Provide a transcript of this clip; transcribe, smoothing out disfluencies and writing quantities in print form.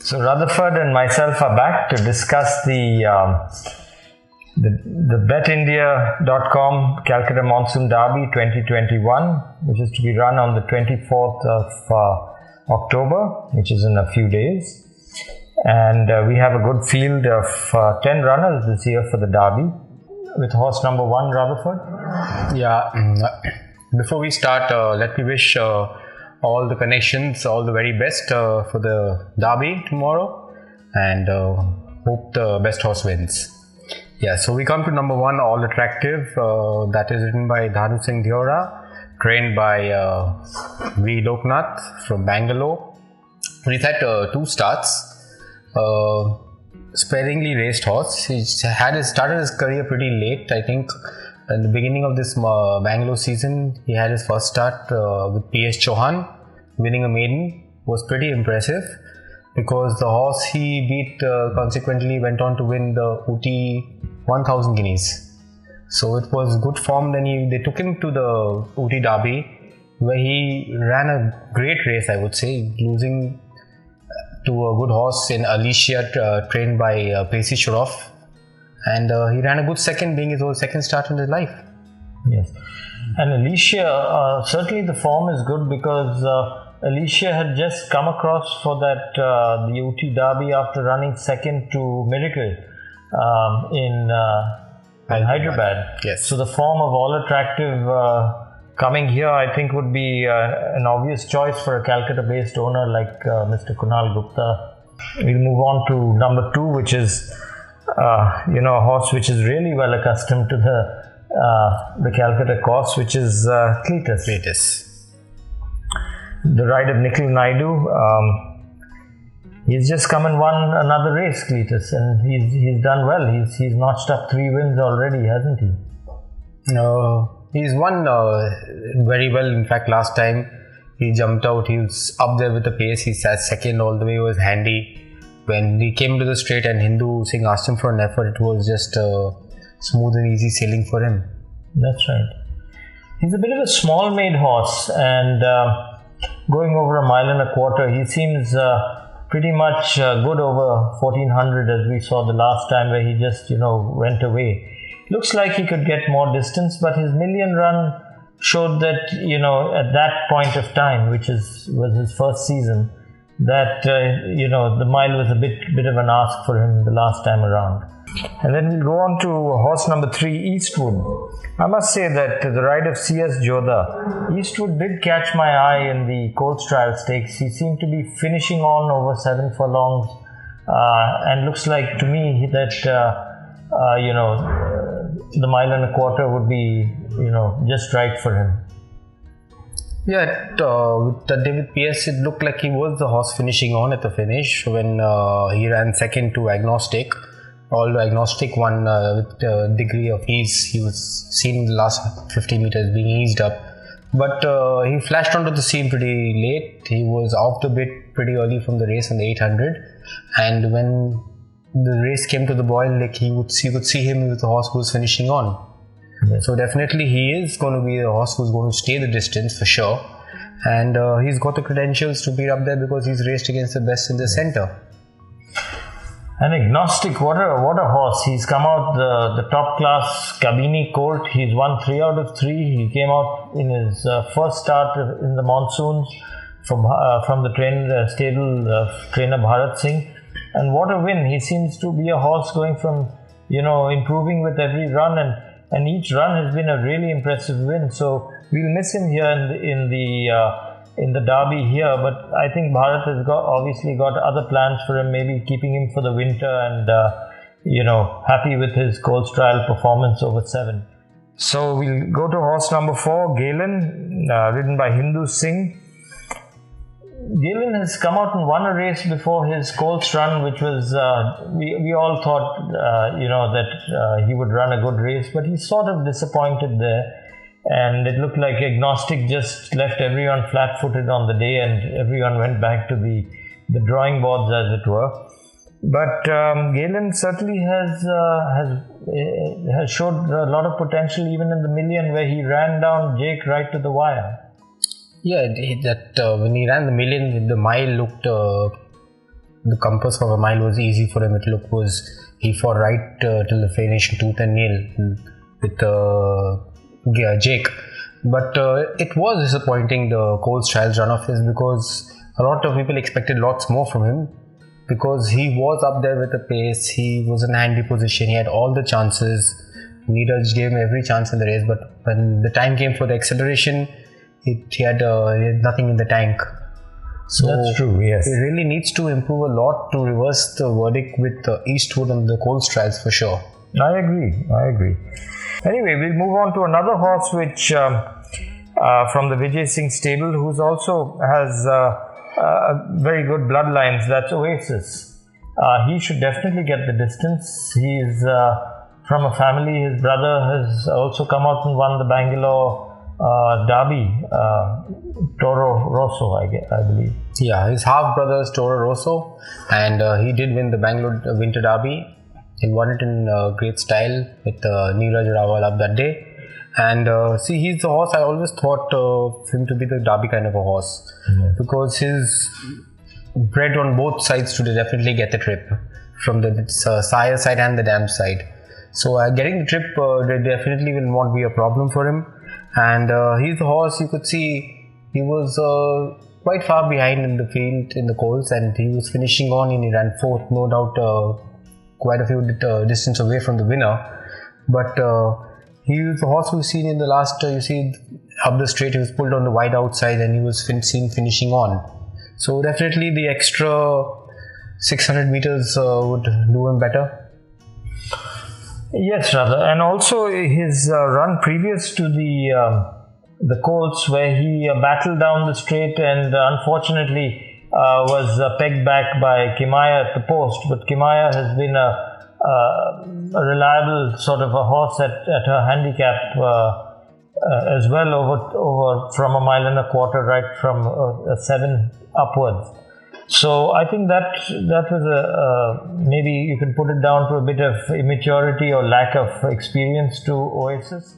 So Rutherford and myself are back to discuss the BetIndia.com Calcutta Monsoon Derby 2021, which is to be run on the 24th of October, which is in a few days. And we have a good field of 10 runners this year for the Derby, with horse number 1, Rutherford. Yeah, before we start, let me wish all the connections all the very best for the Derby tomorrow, and hope the best horse wins. Yeah, so we come to number 1, All Attractive. That is written by Dhanu Singh Deora, trained by V. Loknath from Bangalore. He's had 2 starts. Sparingly raced horse. He started his career pretty late. I think in the beginning of this Bangalore season, he had his first start with P.S. Chauhan, winning a maiden. Was pretty impressive because the horse he beat consequently went on to win the Ooty 1000 guineas. So it was good form. Then they took him to the Ooty Derby, where he ran a great race, I would say, losing to a good horse in Alicia, trained by Pacey Shroff, and he ran a good second, being his own second start in his life. Yes, and Alicia, certainly the form is good because Alicia had just come across for that the Ooty Derby after running second to Miracle in Hyderabad. Yes. So the form of All Attractive coming here, I think, would be an obvious choice for a Calcutta-based owner like Mr. Kunal Gupta. We'll move on to number 2, which is a horse which is really well accustomed to the Calcutta course, which is Cletus. The ride of Nikhil Naidu. He's just come and won another race, Cletus, and he's done well. He's notched up 3 wins already, hasn't he? No. He's won very well. In fact, last time he jumped out, he was up there with the pace. He sat second all the way. It was handy. When he came to the straight and Hindu Singh asked him for an effort, it was just smooth and easy sailing for him. That's right. He's a bit of a small-made horse, and going over a mile and a quarter, he seems pretty much good over 1400, as we saw the last time, where he just went away. Looks like he could get more distance, but his million run showed that, at that point of time, which was his first season, that, the mile was a bit of an ask for him the last time around. And then we'll go on to horse number 3, Eastwood. I must say that the ride of C.S. Jodha, Eastwood did catch my eye in the Colts Trial Stakes. He seemed to be finishing on over 7 furlongs, and looks like to me that the mile and a quarter would be, just right for him. Yeah, with David P.S., it looked like he was the horse finishing on at the finish when he ran second to Agnostic. Although Agnostic won with a degree of ease. He was seen in the last 50 meters being eased up. But he flashed onto the scene pretty late. He was off the bit pretty early from the race on the 800. And when the race came to the boil, you could see him with the horse who was finishing on. Yes. So definitely he is going to be the horse who's going to stay the distance for sure, and he's got the credentials to be up there because he's raced against the best in the centre. An Agnostic, what a horse. He's come out the top class Kabini Colt. He's won 3 out of 3. He came out in his first start in the monsoons from the stable trainer Bharat Singh. And what a win. He seems to be a horse going from, improving with every run, and each run has been a really impressive win. So we'll miss him here in the Derby here, but I think Bharat has obviously got other plans for him, maybe keeping him for the winter and, happy with his Colts Trial performance over 7. So we'll go to horse number 4, Galen, ridden by Hindu Singh. Galen has come out and won a race before his Colts run, which was, we all thought, that he would run a good race, but he's sort of disappointed there. And it looked like Agnostic just left everyone flat-footed on the day, and everyone went back to the drawing boards, as it were. But Galen certainly has showed a lot of potential, even in the million, where he ran down Jake right to the wire. Yeah, when he ran the million, the mile looked the compass of a mile was easy for him. He fought right till the finish, tooth and nail with Jake. But it was disappointing, the Coles Trials runoff, is because a lot of people expected lots more from him, because he was up there with the pace, he was in handy position, he had all the chances. Neeraj gave him every chance in the race, but when the time came for the acceleration, he had nothing in the tank. So that's true, yes. He really needs to improve a lot to reverse the verdict with Eastwood and the Coles Trials for sure. I agree. Anyway, we'll move on to another horse which from the Vijay Singh stable, who's also has very good bloodlines. That's Oasis. He should definitely get the distance. He's from a family, his brother has also come out and won the Bangalore Derby, Toro Rosso, I believe. Yeah, his half brother is Toro Rosso, and he did win the Bangalore Winter Derby. He won it in great style with Neeraj Rawal up that day. And he's the horse I always thought him to be the Derby kind of a horse, because he's bred on both sides to definitely get the trip, from the sire side and the dam side. So getting the trip definitely will not be a problem for him. And he's the horse, you could see he was quite far behind in the field in the Coles, and he was finishing on and he ran fourth, no doubt quite a few distance away from the winner. But he was the horse we've seen in the last, you see up the straight, he was pulled on the wide outside and he was seen finishing on. So definitely the extra 600 meters would do him better. Yes, rather, and also his run previous to the Colts, where he battled down the straight and unfortunately was pegged back by Kimaya at the post. But Kimaya has been a reliable sort of a horse at her handicap as well, over from a mile and a quarter, right from 7 upwards. So I think that was maybe you can put it down to a bit of immaturity or lack of experience to Oasis.